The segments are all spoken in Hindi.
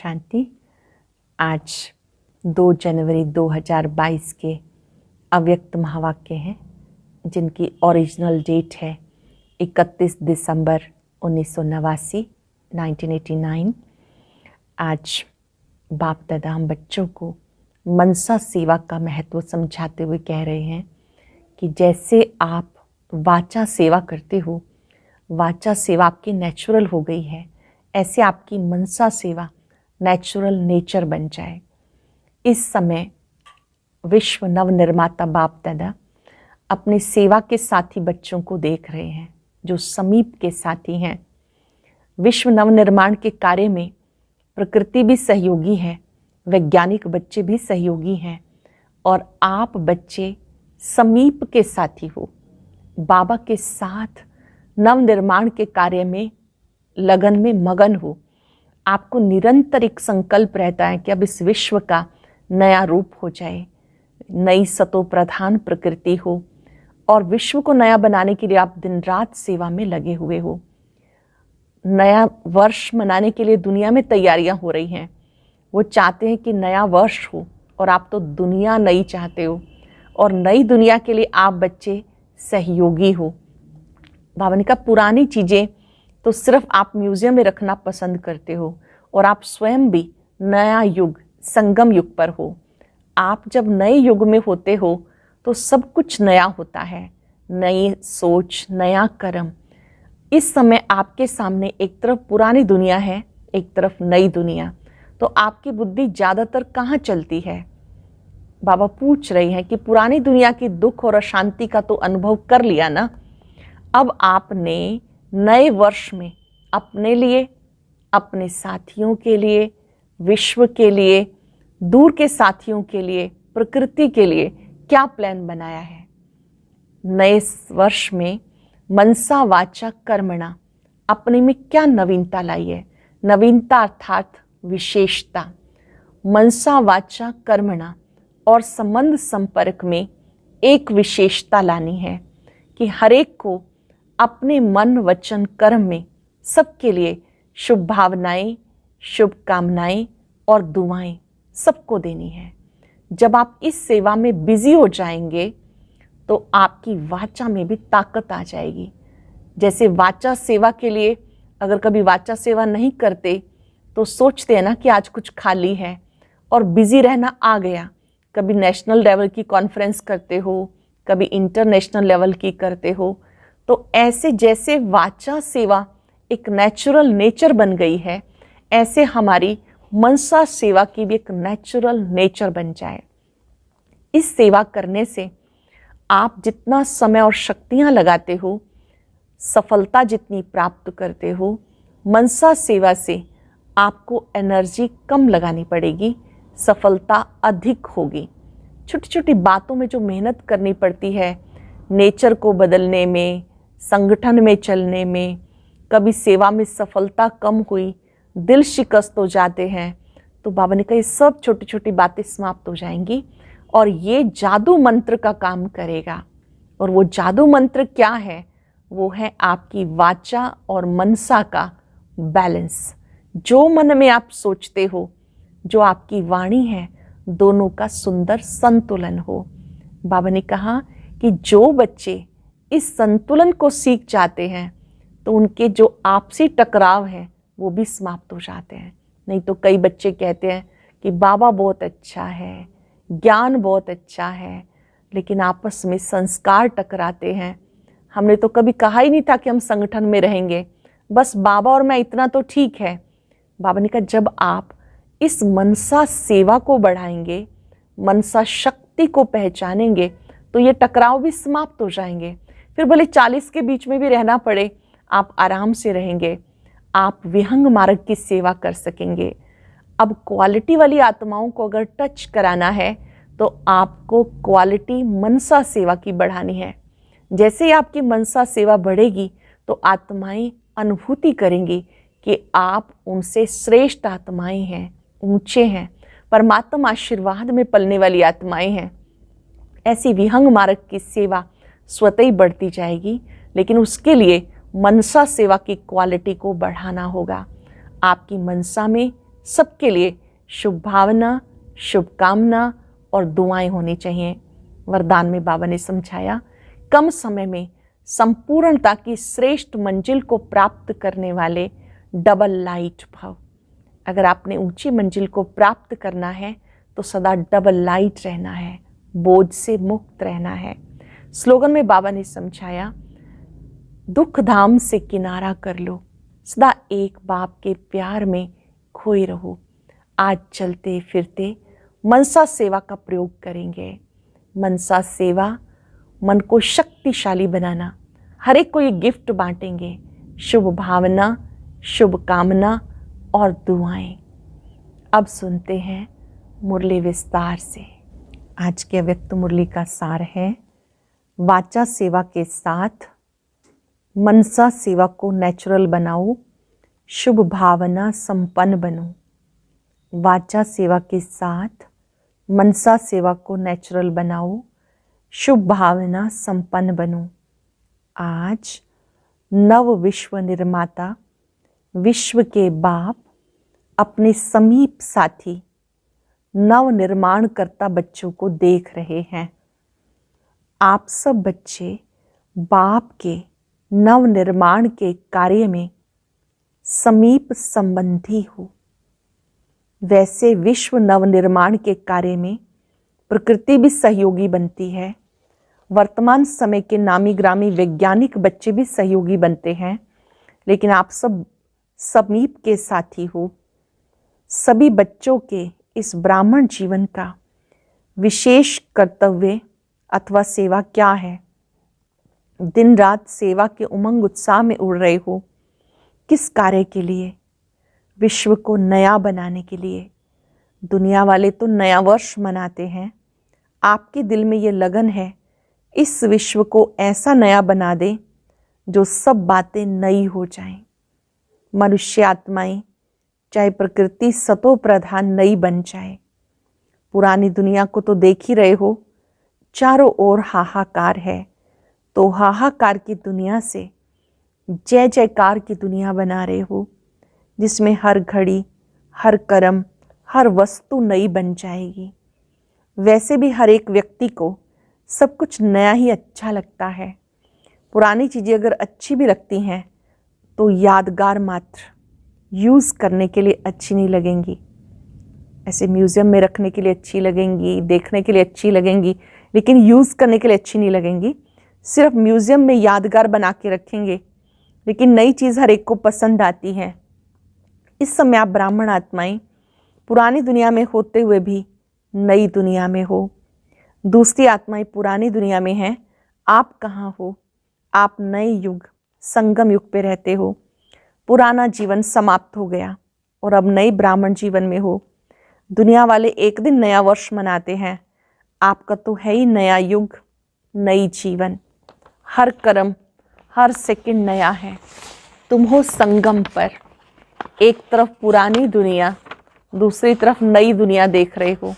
शांति। आज 2 जनवरी 2022 के अव्यक्त महावाक्य हैं जिनकी ओरिजिनल डेट है 31 दिसंबर 1989 1989। आज बाप दादा हम बच्चों को मनसा सेवा का महत्व समझाते हुए कह रहे हैं कि जैसे आप वाचा सेवा करते हो, वाचा सेवा आपकी नेचुरल हो गई है, ऐसे आपकी मनसा सेवा नेचुरल नेचर बन जाए। इस समय विश्व नवनिर्माता बाप दादा अपनी सेवा के साथी बच्चों को देख रहे हैं जो समीप के साथी हैं। विश्व नवनिर्माण के कार्य में प्रकृति भी सहयोगी है, वैज्ञानिक बच्चे भी सहयोगी हैं और आप बच्चे समीप के साथी हो। बाबा के साथ नवनिर्माण के कार्य में लगन में मगन हो। आपको निरंतर एक संकल्प रहता है कि अब इस विश्व का नया रूप हो जाए, नई सतो प्रधान प्रकृति हो और विश्व को नया बनाने के लिए आप दिन रात सेवा में लगे हुए हो। नया वर्ष मनाने के लिए दुनिया में तैयारियां हो रही हैं। वो चाहते हैं कि नया वर्ष हो और आप तो दुनिया नई चाहते हो और नई दुनिया के लिए आप बच्चे सहयोगी हो। बाबा ने कहा पुरानी चीज़ें तो सिर्फ आप म्यूजियम में रखना पसंद करते हो और आप स्वयं भी नया युग संगम युग पर हो। आप जब नए युग में होते हो तो सब कुछ नया होता है, नई सोच, नया कर्म। इस समय आपके सामने एक तरफ पुरानी दुनिया है, एक तरफ नई दुनिया, तो आपकी बुद्धि ज़्यादातर कहाँ चलती है? बाबा पूछ रहे हैं कि पुरानी दुनिया की दुख और अशांति का तो अनुभव कर लिया ना, अब आपने नए वर्ष में अपने लिए, अपने साथियों के लिए, विश्व के लिए, दूर के साथियों के लिए, प्रकृति के लिए क्या प्लान बनाया है? नए वर्ष में मनसा वाचा कर्मणा अपने में क्या नवीनता लाई है? नवीनता अर्थात विशेषता। मनसा वाचा कर्मणा और संबंध संपर्क में एक विशेषता लानी है कि हर एक को अपने मन वचन कर्म में सबके लिए शुभ भावनाएं, शुभकामनाएं और दुआएं सबको देनी है। जब आप इस सेवा में बिजी हो जाएंगे तो आपकी वाचा में भी ताकत आ जाएगी। जैसे वाचा सेवा के लिए अगर कभी वाचा सेवा नहीं करते तो सोचते हैं ना कि आज कुछ खाली है और बिजी रहना आ गया। कभी नेशनल लेवल की कॉन्फ्रेंस करते हो, कभी इंटरनेशनल लेवल की करते हो, तो ऐसे जैसे वाचा सेवा एक नेचुरल नेचर बन गई है, ऐसे हमारी मनसा सेवा की भी एक नेचुरल नेचर बन जाए। इस सेवा करने से आप जितना समय और शक्तियाँ लगाते हो, सफलता जितनी प्राप्त करते हो, मनसा सेवा से आपको एनर्जी कम लगानी पड़ेगी, सफलता अधिक होगी। छोटी छोटी बातों में जो मेहनत करनी पड़ती है, नेचर को बदलने में, संगठन में चलने में, कभी सेवा में सफलता कम हुई, दिल शिकस्त हो जाते हैं, तो बाबा ने कहा ये सब छोटी छोटी बातें समाप्त हो जाएंगी और ये जादू मंत्र का काम करेगा। और वो जादू मंत्र क्या है? वो है आपकी वाचा और मनसा का बैलेंस। जो मन में आप सोचते हो, जो आपकी वाणी है, दोनों का सुंदर संतुलन हो। बाबा ने कहा कि जो बच्चे इस संतुलन को सीख जाते हैं तो उनके जो आपसी टकराव है वो भी समाप्त हो जाते हैं। नहीं तो कई बच्चे कहते हैं कि बाबा बहुत अच्छा है, ज्ञान बहुत अच्छा है, लेकिन आपस में संस्कार टकराते हैं। हमने तो कभी कहा ही नहीं था कि हम संगठन में रहेंगे, बस बाबा और मैं इतना तो ठीक है। बाबा ने कहा जब आप इस मनसा सेवा को बढ़ाएंगे, मनसा शक्ति को पहचानेंगे, तो ये टकराव भी समाप्त हो जाएंगे। फिर भले 40 के बीच में भी रहना पड़े, आप आराम से रहेंगे, आप विहंग मार्ग की सेवा कर सकेंगे। अब क्वालिटी वाली आत्माओं को अगर टच कराना है तो आपको क्वालिटी मनसा सेवा की बढ़ानी है। जैसे ही आपकी मनसा सेवा बढ़ेगी तो आत्माएं अनुभूति करेंगी कि आप उनसे श्रेष्ठ आत्माएं हैं, ऊंचे हैं, परमात्मा आशीर्वाद में पलने वाली आत्माएं हैं। ऐसी विहंग मार्ग की सेवा स्वतः ही बढ़ती जाएगी, लेकिन उसके लिए मनसा सेवा की क्वालिटी को बढ़ाना होगा। आपकी मनसा में सबके लिए शुभ भावना, शुभकामना और दुआएं होनी चाहिए। वरदान में बाबा ने समझाया, कम समय में संपूर्णता की श्रेष्ठ मंजिल को प्राप्त करने वाले डबल लाइट भव। अगर आपने ऊंची मंजिल को प्राप्त करना है तो सदा डबल लाइट रहना है, बोझ से मुक्त रहना है। स्लोगन में बाबा ने समझाया, दुख धाम से किनारा कर लो, सदा एक बाप के प्यार में खोए रहो। आज चलते फिरते मनसा सेवा का प्रयोग करेंगे। मनसा सेवा, मन को शक्तिशाली बनाना। हर एक को ये गिफ्ट बांटेंगे, शुभ भावना, शुभ कामना और दुआएं। अब सुनते हैं मुरली विस्तार से। आज के अव्यक्त मुरली का सार है, वाचा सेवा के साथ मनसा सेवा को नेचुरल बनाओ, शुभ भावना संपन्न बनो। वाचा सेवा के साथ मनसा सेवा को नेचुरल बनाओ, शुभ भावना संपन्न बनो। आज नव विश्व निर्माता, विश्व के बाप अपने समीप साथी नव निर्माण करता बच्चों को देख रहे हैं। आप सब बच्चे बाप के नव निर्माण के कार्य में समीप संबंधी हो। वैसे विश्व नव निर्माण के कार्य में प्रकृति भी सहयोगी बनती है। वर्तमान समय के नामी ग्रामी वैज्ञानिक बच्चे भी सहयोगी बनते हैं, लेकिन आप सब समीप के साथी हो। सभी बच्चों के इस ब्राह्मण जीवन का विशेष कर्तव्य अथवा सेवा क्या है? दिन रात सेवा के उमंग उत्साह में उड़ रहे हो। किस कार्य के लिए? विश्व को नया बनाने के लिए। दुनिया वाले तो नया वर्ष मनाते हैं, आपके दिल में ये लगन है इस विश्व को ऐसा नया बना दे जो सब बातें नई हो जाएं। मनुष्य आत्माएं, चाहे प्रकृति सतो प्रधान नई बन जाए। पुरानी दुनिया को तो देख ही रहे हो, चारों ओर हाहाकार है, तो हाहाकार की दुनिया से जय जयकार की दुनिया बना रहे हो, जिसमें हर घड़ी, हर कर्म, हर वस्तु नई बन जाएगी। वैसे भी हर एक व्यक्ति को सब कुछ नया ही अच्छा लगता है। पुरानी चीज़ें अगर अच्छी भी लगती हैं तो यादगार मात्र, यूज़ करने के लिए अच्छी नहीं लगेंगी। ऐसे म्यूज़ियम में रखने के लिए अच्छी लगेंगी, देखने के लिए अच्छी लगेंगी, लेकिन यूज़ करने के लिए अच्छी नहीं लगेंगी। सिर्फ म्यूज़ियम में यादगार बना के रखेंगे, लेकिन नई चीज़ हर एक को पसंद आती है। इस समय आप ब्राह्मण आत्माएं पुरानी दुनिया में होते हुए भी नई दुनिया में हो। दूसरी आत्माएं पुरानी दुनिया में हैं, आप कहाँ हो? आप नए युग, संगम युग पे रहते हो। पुराना जीवन समाप्त हो गया और अब नए ब्राह्मण जीवन में हो। दुनिया वाले एक दिन नया वर्ष मनाते हैं, आपका तो है ही नया युग, नई जीवन। हर कर्म, हर सेकंड नया है। तुम हो संगम पर, एक तरफ पुरानी दुनिया, दूसरी तरफ नई दुनिया देख रहे हो,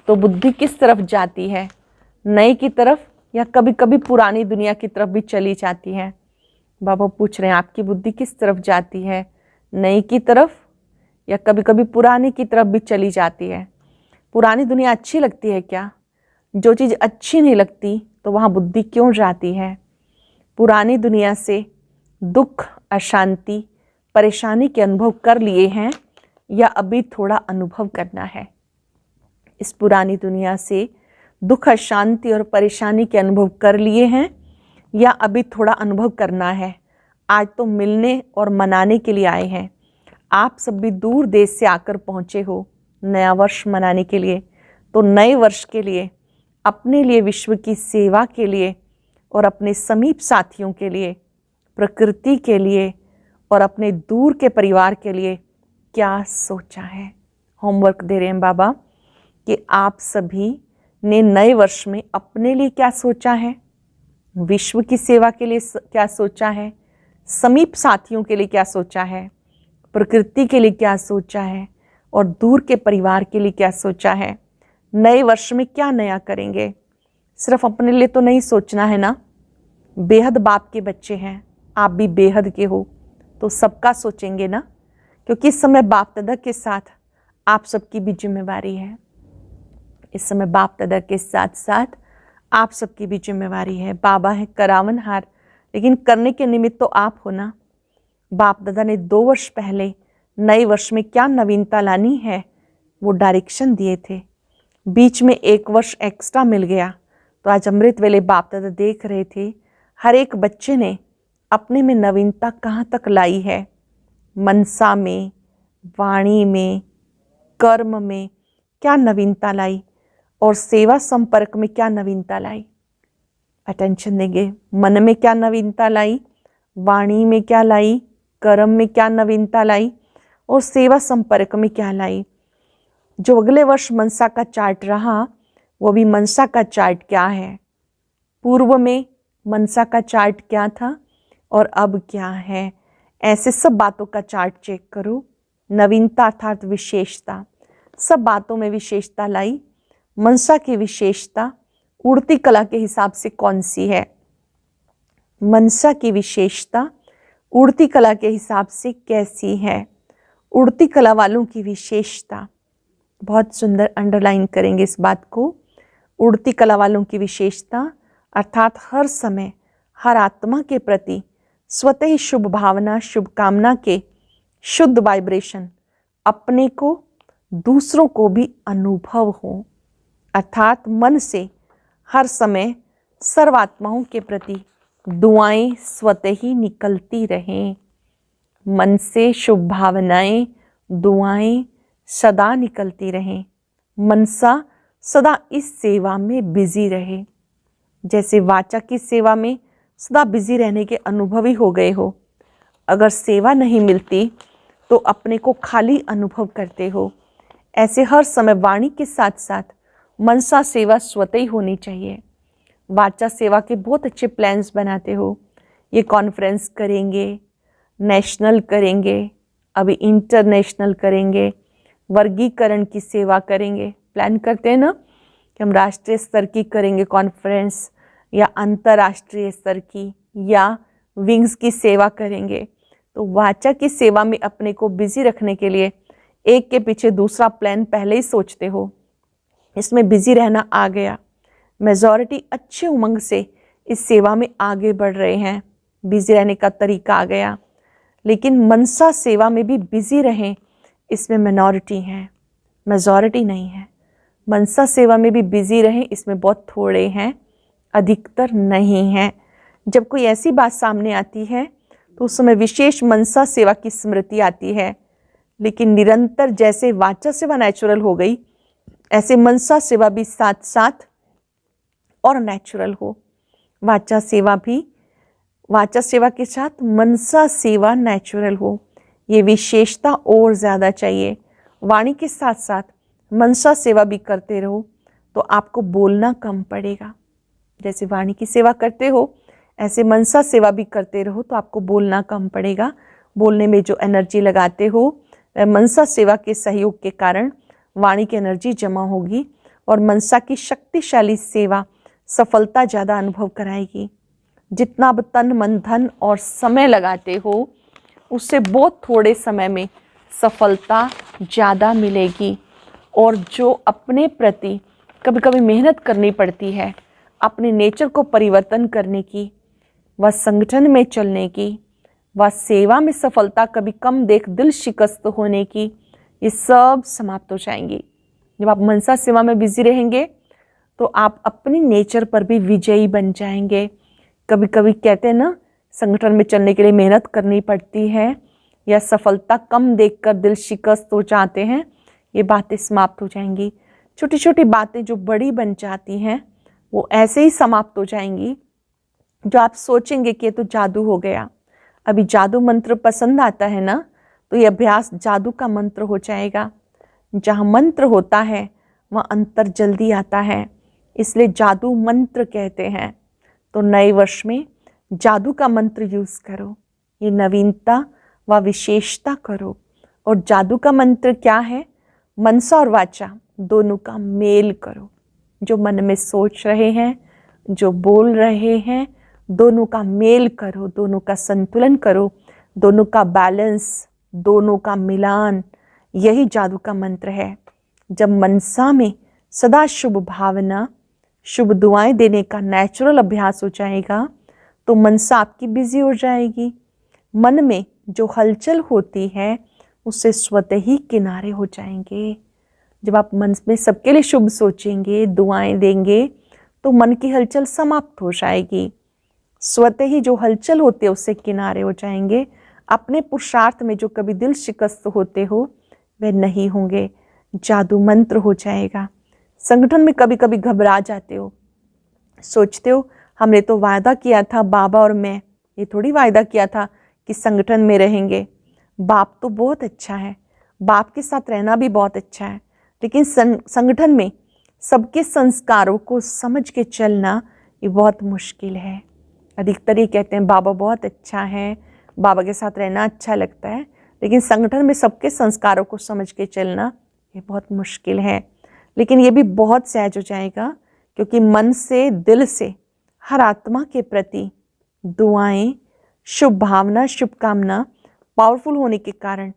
तो बुद्धि किस तरफ जाती है? नई की तरफ या कभी कभी पुरानी दुनिया की तरफ भी चली जाती है? बाबा पूछ रहे हैं, आपकी बुद्धि किस तरफ जाती है? नई की तरफ या कभी कभी पुरानी की तरफ भी चली जाती है? पुरानी दुनिया अच्छी लगती है क्या? जो चीज़ अच्छी नहीं लगती तो वहाँ बुद्धि क्यों जाती है? पुरानी दुनिया से दुख, अशांति, परेशानी के अनुभव कर लिए हैं या अभी थोड़ा अनुभव करना है? इस पुरानी दुनिया से दुख, अशांति और परेशानी के अनुभव कर लिए हैं या अभी थोड़ा अनुभव करना है? आज तो मिलने और मनाने के लिए आए हैं। आप सब भी दूर देश से आकर पहुँचे हो नया वर्ष मनाने के लिए। तो नए वर्ष के लिए, अपने लिए, विश्व की सेवा के लिए और अपने समीप साथियों के लिए, प्रकृति के लिए और अपने दूर के परिवार के लिए क्या सोचा है? होमवर्क दे रहे हैं बाबा कि आप सभी ने नए वर्ष में अपने लिए क्या सोचा है, विश्व की सेवा के लिए क्या सोचा है, समीप साथियों के लिए क्या सोचा है, प्रकृति के लिए क्या सोचा है और दूर के परिवार के लिए क्या सोचा है। नए वर्ष में क्या नया करेंगे? सिर्फ अपने लिए तो नहीं सोचना है ना। बेहद बाप के बच्चे हैं, आप भी बेहद के हो, तो सबका सोचेंगे ना, क्योंकि इस समय बाप दादा के साथ आप सबकी भी जिम्मेवारी है। इस समय बाप दादा के साथ साथ आप सबकी भी जिम्मेवारी है। बाबा है करावनहार, लेकिन करने के निमित्त तो आप हो ना। बाप दादा ने 2 वर्ष पहले नए वर्ष में क्या नवीनता लानी है वो डायरेक्शन दिए थे। बीच में 1 वर्ष एक्स्ट्रा मिल गया, तो आज अमृत वेले बाप दादा देख रहे थे हर एक बच्चे ने अपने में नवीनता कहाँ तक लाई है। मनसा में, वाणी में, कर्म में क्या नवीनता लाई और सेवा संपर्क में क्या नवीनता लाई। अटेंशन देंगे। मन में क्या नवीनता लाई, वाणी में क्या लाई, कर्म में क्या नवीनता लाई और सेवा संपर्क में क्या लाई। जो अगले वर्ष मनसा का चार्ट रहा वो भी मनसा का चार्ट क्या है, पूर्व में मनसा का चार्ट क्या था और अब क्या है। ऐसे सब बातों का चार्ट चेक करो। नवीनता अर्थात विशेषता, सब बातों में विशेषता लाई। मनसा की विशेषता उड़ती कला के हिसाब से कौन सी है। मनसा की विशेषता उड़ती कला के हिसाब से कैसी है। उड़ती कला वालों की विशेषता, बहुत सुंदर अंडरलाइन करेंगे इस बात को। उड़ती कला वालों की विशेषता अर्थात हर समय हर आत्मा के प्रति स्वतः ही शुभ भावना, शुभकामना के शुद्ध वाइब्रेशन अपने को दूसरों को भी अनुभव हो। अर्थात मन से हर समय सर्वात्माओं के प्रति दुआएं स्वतः ही निकलती रहें। मन से शुभ भावनाएं, दुआएं सदा निकलती रहें। मनसा सदा इस सेवा में बिजी रहे। जैसे वाचा की सेवा में सदा बिजी रहने के अनुभवी हो गए हो। अगर सेवा नहीं मिलती तो अपने को खाली अनुभव करते हो। ऐसे हर समय वाणी के साथ साथ मनसा सेवा स्वतः ही होनी चाहिए। वाचा सेवा के बहुत अच्छे प्लान्स बनाते हो। ये कॉन्फ्रेंस करेंगे, नेशनल करेंगे, अभी इंटरनेशनल करेंगे, वर्गीकरण की सेवा करेंगे। प्लान करते हैं ना कि हम राष्ट्रीय स्तर की करेंगे कॉन्फ्रेंस या अंतर्राष्ट्रीय स्तर की या विंग्स की सेवा करेंगे। तो वाचा की सेवा में अपने को बिजी रखने के लिए एक के पीछे दूसरा प्लान पहले ही सोचते हो। इसमें बिजी रहना आ गया। मेजॉरिटी अच्छे उमंग से इस सेवा में आगे बढ़ रहे हैं। बिजी रहने का तरीका आ गया। लेकिन मनसा सेवा में भी बिजी रहें, इसमें मिनॉरिटी है, मेजॉरिटी नहीं है। मनसा सेवा में भी बिजी रहें, इसमें बहुत थोड़े हैं, अधिकतर नहीं हैं। जब कोई ऐसी बात सामने आती है तो उस समय विशेष मनसा सेवा की स्मृति आती है। लेकिन निरंतर जैसे वाचा सेवा नेचुरल हो गई, ऐसे मनसा सेवा भी साथ साथ और नेचुरल हो। वाचा सेवा के साथ मनसा सेवा नेचुरल हो। ये विशेषता और ज़्यादा चाहिए। वाणी के साथ साथ मनसा सेवा भी करते रहो तो आपको बोलना कम पड़ेगा। जैसे वाणी की सेवा करते हो ऐसे मनसा सेवा भी करते रहो तो आपको बोलना कम पड़ेगा। बोलने में जो एनर्जी लगाते हो वह मनसा सेवा के सहयोग के कारण वाणी की एनर्जी जमा होगी और मनसा की शक्तिशाली सेवा सफलता ज़्यादा अनुभव कराएगी। जितना आप तन मन धन और समय लगाते हो उससे बहुत थोड़े समय में सफलता ज़्यादा मिलेगी। और जो अपने प्रति कभी कभी मेहनत करनी पड़ती है अपने नेचर को परिवर्तन करने की, व संगठन में चलने की, व सेवा में सफलता कभी कम देख दिल शिकस्त होने की, ये सब समाप्त हो जाएंगी। जब आप मनसा सेवा में बिजी रहेंगे तो आप अपनी नेचर पर भी विजयी बन जाएंगे। कभी कभी कहते हैं ना, संगठन में चलने के लिए मेहनत करनी पड़ती है या सफलता कम देखकर दिल शिकस्त हो जाते हैं, ये बातें समाप्त हो जाएंगी। छोटी छोटी बातें जो बड़ी बन जाती हैं वो ऐसे ही समाप्त हो जाएंगी। जो आप सोचेंगे कि ये तो जादू हो गया, अभी जादू मंत्र पसंद आता है ना, तो ये अभ्यास जादू का मंत्र हो जाएगा। जहाँ मंत्र होता है वहाँ अंतर जल्दी आता है, इसलिए जादू मंत्र कहते हैं। तो नए वर्ष में जादू का मंत्र यूज़ करो, ये नवीनता व विशेषता करो। और जादू का मंत्र क्या है? मनसा और वाचा दोनों का मेल करो। जो मन में सोच रहे हैं, जो बोल रहे हैं, दोनों का मेल करो, दोनों का संतुलन करो, दोनों का बैलेंस, दोनों का मिलान, यही जादू का मंत्र है। जब मनसा में सदा शुभ भावना, शुभ दुआएं देने का नेचुरल अभ्यास हो जाएगा तो मनसा आपकी बिजी हो जाएगी। मन में जो हलचल होती है उससे स्वतः ही किनारे हो जाएंगे। जब आप मन में सबके लिए शुभ सोचेंगे, दुआएं देंगे, तो मन की हलचल समाप्त हो जाएगी। स्वतः ही जो हलचल होती है उससे किनारे हो जाएंगे। अपने पुरुषार्थ में जो कभी दिल शिकस्त होते हो वह नहीं होंगे। जादू मंत्र हो जाएगा। संगठन में कभी कभी घबरा जाते हो, सोचते हो हमने तो वायदा किया था बाबा और मैं, ये थोड़ी वायदा किया था कि संगठन में रहेंगे। बाप तो बहुत अच्छा है, बाप के साथ रहना भी बहुत अच्छा है, लेकिन संगठन में सबके संस्कारों को समझ के चलना ये बहुत मुश्किल है। अधिकतर ये कहते हैं बाबा बहुत अच्छा है, बाबा के साथ रहना अच्छा लगता है, लेकिन संगठन में सबके संस्कारों को समझ के चलना ये बहुत मुश्किल है। लेकिन ये भी बहुत सहज हो जाएगा, क्योंकि मन से, दिल से हर आत्मा के प्रति दुआएं, शुभ भावना, शुभकामना पावरफुल होने के कारण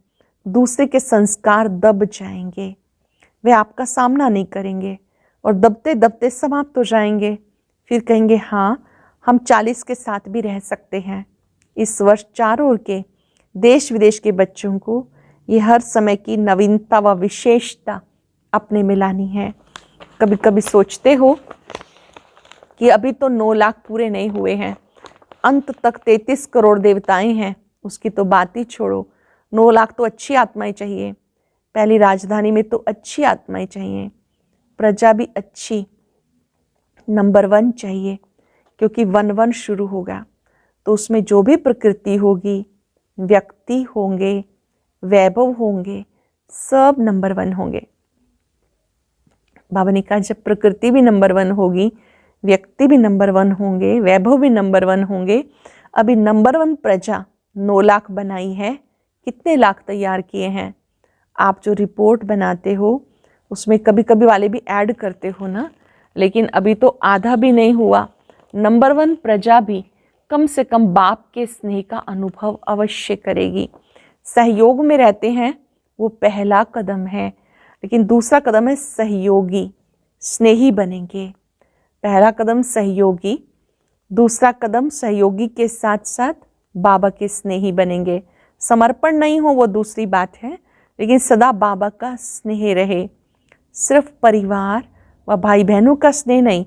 दूसरे के संस्कार दब जाएंगे। वे आपका सामना नहीं करेंगे और दबते दबते समाप्त हो जाएंगे। फिर कहेंगे हाँ, हम 40 के साथ भी रह सकते हैं। इस वर्ष चारों ओर के देश विदेश के बच्चों को ये हर समय की नवीनता व विशेषता अपने में लानी है। कभी कभी सोचते हो कि अभी तो 9 लाख पूरे नहीं हुए हैं, अंत तक 33 करोड़ देवताएं हैं, उसकी तो बात ही छोड़ो। 9 लाख तो अच्छी आत्माएं चाहिए। पहली राजधानी में तो अच्छी आत्माएं चाहिए, प्रजा भी अच्छी नंबर 1 चाहिए, क्योंकि 1-1 शुरू होगा तो उसमें जो भी प्रकृति होगी, व्यक्ति होंगे, वैभव होंगे, सब नंबर 1 होंगे। बाबा ने कहा जब प्रकृति भी नंबर 1 होगी, व्यक्ति भी नंबर 1 होंगे, वैभव भी नंबर 1 होंगे। अभी नंबर 1 प्रजा 9 लाख बनाई है, कितने लाख तैयार किए हैं? आप जो रिपोर्ट बनाते हो उसमें कभी कभी वाले भी ऐड करते हो ना, लेकिन अभी तो आधा भी नहीं हुआ। नंबर 1 प्रजा भी कम से कम बाप के स्नेह का अनुभव अवश्य करेगी। सहयोग में रहते हैं वो पहला कदम है, लेकिन दूसरा कदम है सहयोगी, स्नेही बनेंगे। पहला कदम सहयोगी, दूसरा कदम सहयोगी के साथ साथ बाबा के स्नेही बनेंगे। समर्पण नहीं हो वो दूसरी बात है, लेकिन सदा बाबा का स्नेह रहे। सिर्फ परिवार व भाई बहनों का स्नेह नहीं,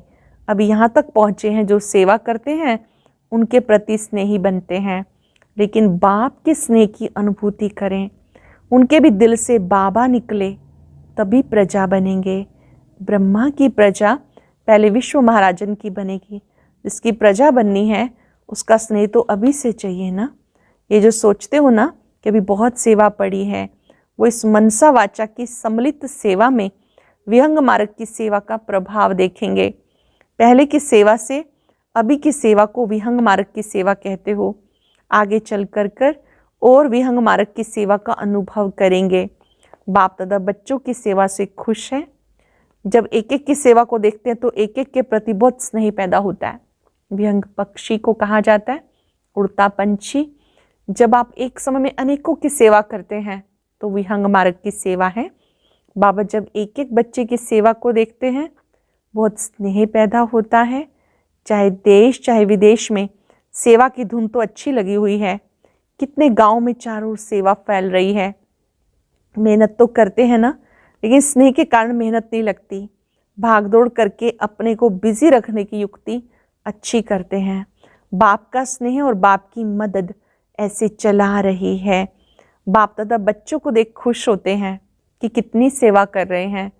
अभी यहाँ तक पहुँचे हैं जो सेवा करते हैं उनके प्रति स्नेही बनते हैं, लेकिन बाप के स्नेह की अनुभूति करें, उनके भी दिल से बाबा निकले, तभी प्रजा बनेंगे। ब्रह्मा की प्रजा पहले विश्व महाराजन की बनेगी। जिसकी प्रजा बननी है उसका स्नेह तो अभी से चाहिए ना। ये जो सोचते हो ना कि अभी बहुत सेवा पड़ी है, वो इस मनसा वाचा की सम्मिलित सेवा में विहंग मार्ग की सेवा का प्रभाव देखेंगे। पहले की सेवा से अभी की सेवा को विहंग मार्ग की सेवा कहते हो। आगे चल कर और विहंग मार्ग की सेवा का अनुभव करेंगे। बाप दादा बच्चों की सेवा से खुश हैं। जब एक एक की सेवा को देखते हैं तो एक एक के प्रति बहुत स्नेह पैदा होता है। विहंग पक्षी को कहा जाता है उड़ता पंछी। जब आप एक समय में अनेकों की सेवा करते हैं तो विहंग मार्ग की सेवा है। बाबा जब एक एक बच्चे की सेवा को देखते हैं बहुत स्नेह पैदा होता है। चाहे देश चाहे विदेश में सेवा की धुन तो अच्छी लगी हुई है। कितने गांव में चारों ओर सेवा फैल रही है। मेहनत तो करते हैं ना, लेकिन स्नेह के कारण मेहनत नहीं लगती। भागदौड़ करके अपने को बिजी रखने की युक्ति अच्छी करते हैं। बाप का स्नेह और बाप की मदद ऐसे चला रही है। बाप दादा बच्चों को देख खुश होते हैं कि कितनी सेवा कर रहे हैं।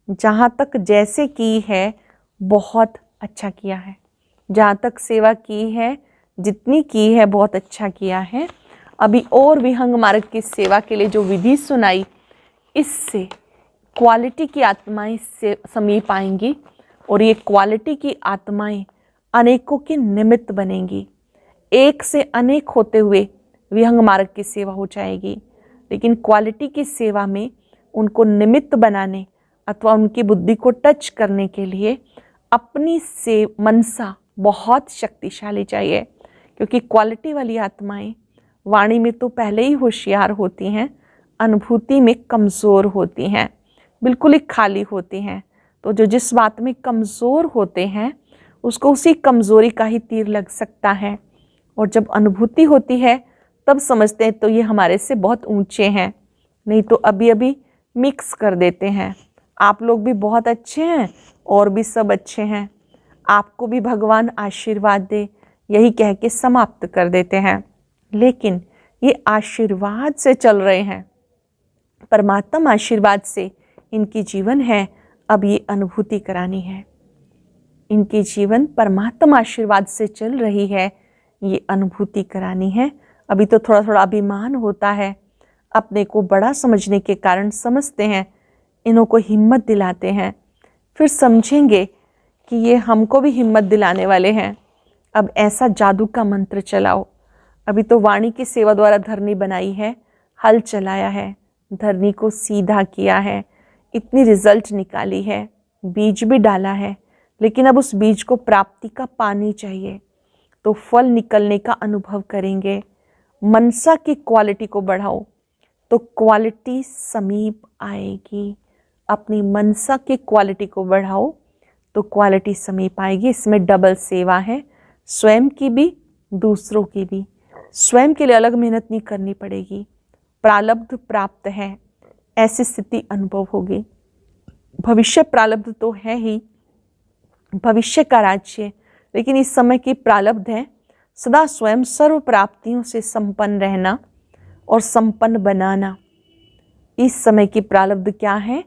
जहाँ तक जैसे की है बहुत अच्छा किया है। जहाँ तक सेवा की है, जितनी की है बहुत अच्छा किया है। अभी और विहंग मार्ग की सेवा के लिए जो विधि सुनाई, इससे क्वालिटी की आत्माएं से समीप आएंगी और ये क्वालिटी की आत्माएं अनेकों के निमित्त बनेंगी। एक से अनेक होते हुए विहंग मार्ग की सेवा हो जाएगी, लेकिन क्वालिटी की सेवा में उनको निमित्त बनाने अथवा उनकी बुद्धि को टच करने के लिए अपनी से मनसा बहुत शक्तिशाली चाहिए। क्योंकि क्वालिटी वाली आत्माएं वाणी में तो पहले ही होशियार होती हैं, अनुभूति में कमज़ोर होती हैं, बिल्कुल ही खाली होती हैं। तो जो जिस बात में कमज़ोर होते हैं उसको उसी कमज़ोरी का ही तीर लग सकता है, और जब अनुभूति होती है तब समझते हैं तो ये हमारे से बहुत ऊंचे हैं, नहीं तो अभी अभी मिक्स कर देते हैं। आप लोग भी बहुत अच्छे हैं और भी सब अच्छे हैं, आपको भी भगवान आशीर्वाद दे, यही कह के समाप्त कर देते हैं। लेकिन ये आशीर्वाद से चल रहे हैं, परमात्मा आशीर्वाद से इनकी जीवन है। अब ये अनुभूति करानी है, इनकी जीवन परमात्मा आशीर्वाद से चल रही है, ये अनुभूति करानी है। अभी तो थोड़ा थोड़ा अभिमान होता है, अपने को बड़ा समझने के कारण समझते हैं, इन्हों को हिम्मत दिलाते हैं, फिर समझेंगे कि ये हमको भी हिम्मत दिलाने वाले हैं। अब ऐसा जादू का मंत्र चलाओ। अभी तो वाणी की सेवा द्वारा धरनी बनाई है, हल चलाया है, धरनी को सीधा किया है, इतनी रिजल्ट निकाली है, बीज भी डाला है, लेकिन अब उस बीज को प्राप्ति का पानी चाहिए, तो फल निकलने का अनुभव करेंगे। मनसा की क्वालिटी को बढ़ाओ तो क्वालिटी समीप आएगी। अपनी मनसा की क्वालिटी को बढ़ाओ तो क्वालिटी समीप आएगी। इसमें डबल सेवा है, स्वयं की भी दूसरों की भी। स्वयं के लिए अलग मेहनत नहीं करनी पड़ेगी, प्रारब्ध प्राप्त है, ऐसी स्थिति अनुभव होगी। भविष्य प्रारब्ध तो है ही, भविष्य का राज्य, लेकिन इस समय की प्रारब्ध है सदा स्वयं सर्व प्राप्तियों से संपन्न रहना और संपन्न बनाना। इस समय की प्रारब्ध क्या है?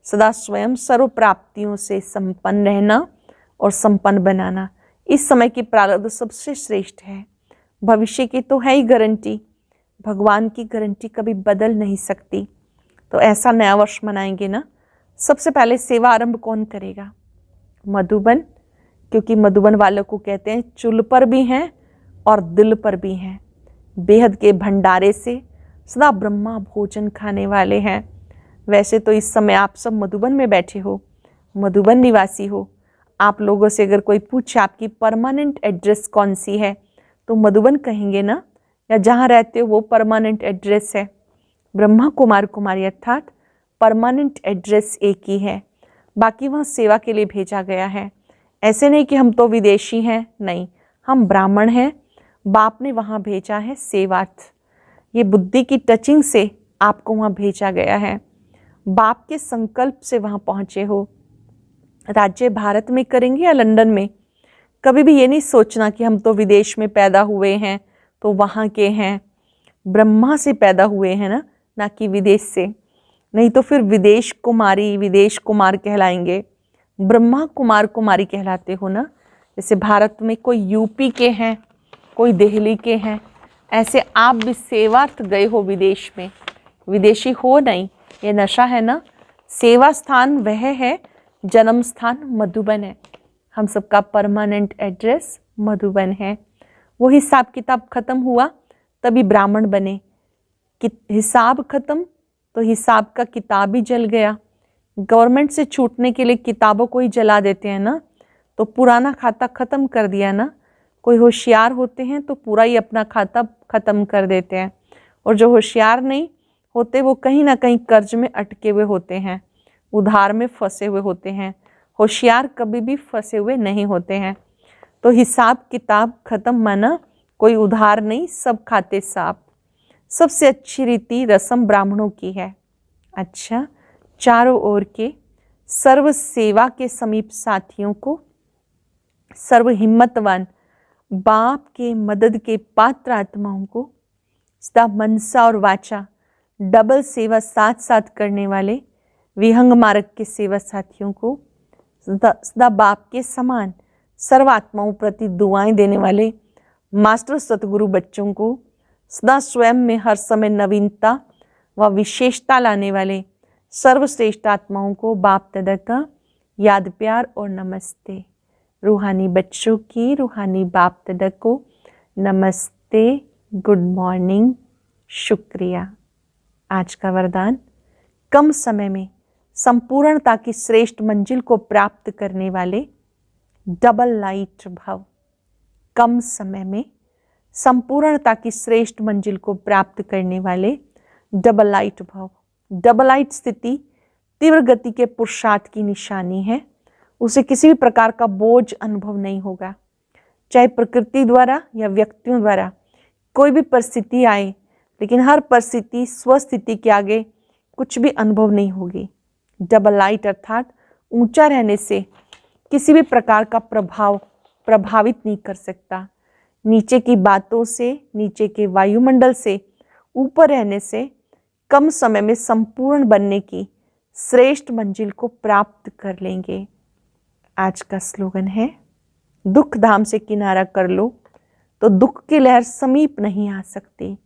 सदा स्वयं सर्व प्राप्तियों से संपन्न रहना और संपन्न बनाना। इस समय की प्रारब्ध सबसे श्रेष्ठ है। भविष्य की तो है ही गारंटी, भगवान की गारंटी कभी बदल नहीं सकती। तो ऐसा नया वर्ष मनाएंगे ना, सबसे पहले सेवा आरंभ कौन करेगा? मधुबन, क्योंकि मधुबन वालों को कहते हैं चुल पर भी हैं और दिल पर भी हैं। बेहद के भंडारे से सदा ब्रह्मा भोजन खाने वाले हैं। वैसे तो इस समय आप सब मधुबन में बैठे हो, मधुबन निवासी हो। आप लोगों से अगर कोई पूछे आपकी परमानेंट एड्रेस कौन सी है, तो मधुबन कहेंगे ना, या जहाँ रहते हो वो परमानेंट एड्रेस है। ब्रह्मा कुमार कुमारी अर्थात परमानेंट एड्रेस एक ही है, बाकी वहाँ सेवा के लिए भेजा गया है। ऐसे नहीं कि हम तो विदेशी हैं, नहीं, हम ब्राह्मण हैं, बाप ने वहाँ भेजा है सेवार्थ। ये बुद्धि की टचिंग से आपको वहाँ भेजा गया है, बाप के संकल्प से वहाँ पहुँचे हो। राज्य भारत में करेंगे या लंदन में, कभी भी ये नहीं सोचना कि हम तो विदेश में पैदा हुए हैं तो वहाँ के हैं। ब्रह्मा से पैदा हुए हैं ना कि विदेश से, नहीं तो फिर विदेश कुमारी विदेश कुमार कहलाएंगे। ब्रह्मा कुमार कुमारी कहलाते हो ना। जैसे भारत में कोई यूपी के हैं, कोई दिल्ली के हैं, ऐसे आप भी सेवार्थ गए हो विदेश में, विदेशी हो नहीं, ये नशा है ना। सेवा स्थान वह है, जन्म स्थान मधुबन है। हम सबका परमानेंट एड्रेस मधुबन है। वो हिसाब किताब खत्म हुआ तभी ब्राह्मण बने, हिसाब खत्म तो हिसाब का किताब ही जल गया। गवर्नमेंट से छूटने के लिए किताबों को ही जला देते हैं ना, तो पुराना खाता खत्म कर दिया ना। कोई होशियार होते हैं तो पूरा ही अपना खाता खत्म कर देते हैं, और जो होशियार नहीं होते वो कहीं ना कहीं कर्ज में अटके हुए होते हैं, उधार में फंसे हुए होते हैं। होशियार कभी भी फंसे हुए नहीं होते हैं। तो हिसाब किताब खत्म माना, कोई उधार नहीं, सब खाते साफ। सबसे अच्छी रीति रस्म ब्राह्मणों की है। अच्छा, चारों ओर के सर्व सेवा के समीप साथियों को, सर्व हिम्मतवान बाप के मदद के पात्र आत्माओं को, सदा मनसा और वाचा डबल सेवा साथ साथ करने वाले विहंग मार्ग के सेवा साथियों को, सदा बाप के समान सर्वात्माओं प्रति दुआएं देने वाले मास्टर सतगुरु बच्चों को, सदा स्वयं में हर समय नवीनता व विशेषता लाने वाले सर्वश्रेष्ठ आत्माओं को बाप दादा का याद प्यार और नमस्ते। रूहानी बच्चों की रूहानी बाप दादा को नमस्ते, गुड मॉर्निंग, शुक्रिया। आज का वरदान, कम समय में संपूर्णता की श्रेष्ठ मंजिल को प्राप्त करने वाले डबल लाइट भव। कम समय में संपूर्णता की श्रेष्ठ मंजिल को प्राप्त करने वाले डबल लाइट भाव। डबल लाइट स्थिति तीव्र गति के पुरुषार्थ की निशानी है। उसे किसी भी प्रकार का बोझ अनुभव नहीं होगा, चाहे प्रकृति द्वारा या व्यक्तियों द्वारा कोई भी परिस्थिति आए, लेकिन हर परिस्थिति स्वस्थिति के आगे कुछ भी अनुभव नहीं होगी। डबल लाइट अर्थात ऊंचा रहने से किसी भी प्रकार का प्रभाव प्रभावित नहीं कर सकता। नीचे की बातों से, नीचे के वायुमंडल से ऊपर रहने से कम समय में संपूर्ण बनने की श्रेष्ठ मंजिल को प्राप्त कर लेंगे। आज का स्लोगन है, दुख धाम से किनारा कर लो तो दुख की लहर समीप नहीं आ सकती।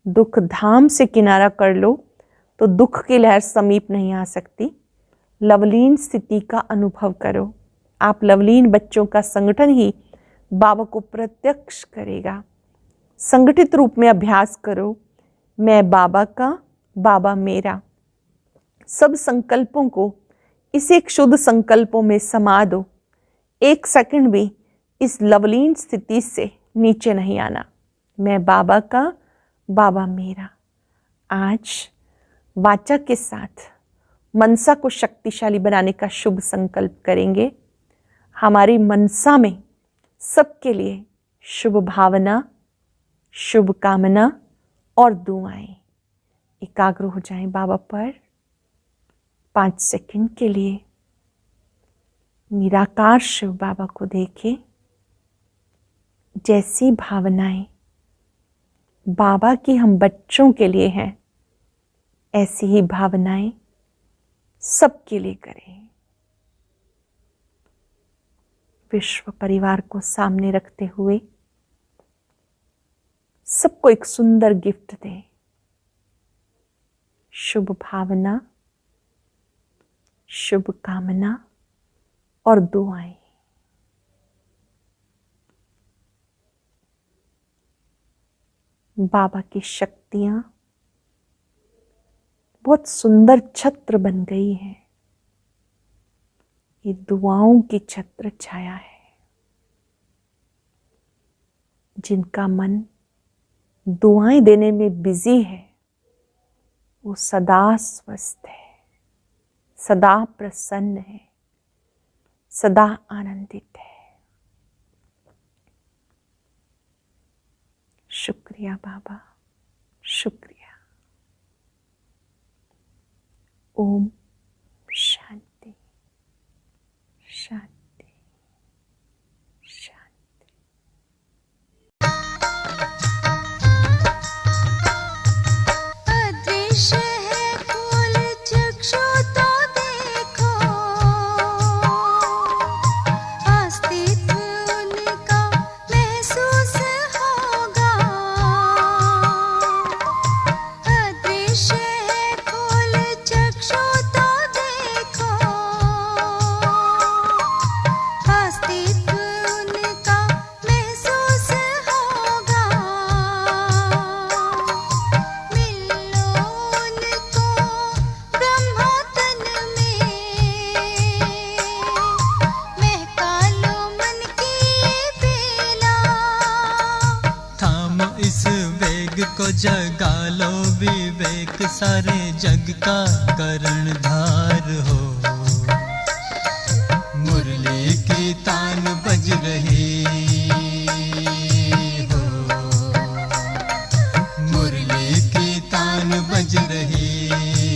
दुख धाम से किनारा कर लो तो दुख की लहर समीप नहीं आ सकती। लवलीन स्थिति का अनुभव करो। आप लवलीन बच्चों का संगठन ही बाबा को प्रत्यक्ष करेगा। संगठित रूप में अभ्यास करो, मैं बाबा का, बाबा मेरा। सब संकल्पों को इस एक शुद्ध संकल्पों में समा दो। एक सेकंड भी इस लवलीन स्थिति से नीचे नहीं आना। मैं बाबा का, बाबा मेरा। आज वाचा के साथ मनसा को शक्तिशाली बनाने का शुभ संकल्प करेंगे। हमारी मनसा में सबके लिए शुभ भावना, शुभ कामना और दुआएं। एकाग्र हो जाएं बाबा पर 5 सेकंड के लिए। निराकार शिव बाबा को देखें। जैसी भावनाएं बाबा की हम बच्चों के लिए हैं, ऐसी ही भावनाएं सबके लिए करें। विश्व परिवार को सामने रखते हुए सबको एक सुंदर गिफ्ट दें। शुभ भावना, शुभ कामना और दुआएं। बाबा की शक्तियां बहुत सुंदर छत्र बन गई है। ये दुआओं की छत्र छाया है। जिनका मन दुआएं देने में बिजी है, वो सदा स्वस्थ है, सदा प्रसन्न है, सदा आनंदित है। शुक्रिया बाबा, शुक्रिया। ओम शांति शांति शांति। अदृश्य है फूल चक्षु तो देखो, अस्तित्व उनका महसूस होगा। अदृश्य है फूल चक्षु तो देखो, अस्तित्व उनका महसूस होगा। मिलो उनको ब्रह्मा तन में, महका लो मन की ये बेला। थामो इस वेग को, जगा लो विवेक, सारे जग का कर्णधार हो। मुरली की तान बज रही हो, मुरली की तान बज रही